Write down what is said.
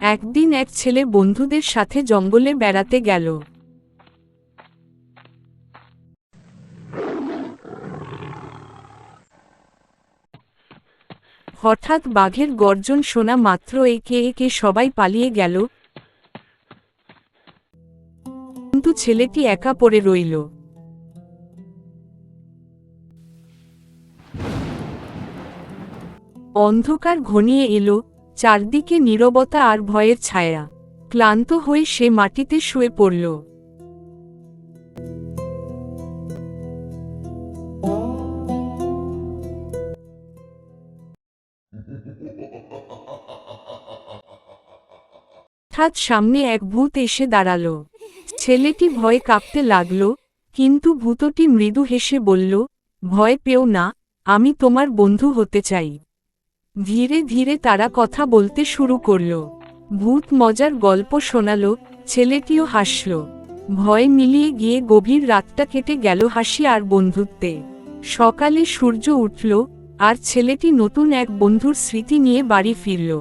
একদিন এক ছেলে বন্ধুদের সাথে জঙ্গলে বেড়াতে গেল। হঠাৎ বাঘের গর্জন শোনা মাত্র একে একে সবাই পালিয়ে গেল, কিন্তু ছেলেটি একা পড়ে রইল। অন্ধকার ঘনিয়ে এলো, চারদিকে নীরবতা আর ভয়ের ছায়া। ক্লান্ত হয়ে সে মাটিতে শুয়ে পড়ল। হঠাৎ সামনে এক ভূত এসে দাঁড়াল। ছেলেটি ভয়ে কাঁপতে লাগল, কিন্তু ভূতটি মৃদু হেসে বলল, ভয় পেও না, আমি তোমার বন্ধু হতে চাই। ধীরে ধীরে তারা কথা বলতে শুরু করল। ভূত মজার গল্প শোনাল, ছেলেটিও হাসল। ভয় মিলিয়ে গিয়ে গভীর রাতটা কেটে গেল হাসি আর বন্ধুত্বে। সকালে সূর্য উঠল, আর ছেলেটি নতুন এক বন্ধুর স্মৃতি নিয়ে বাড়ি ফিরল।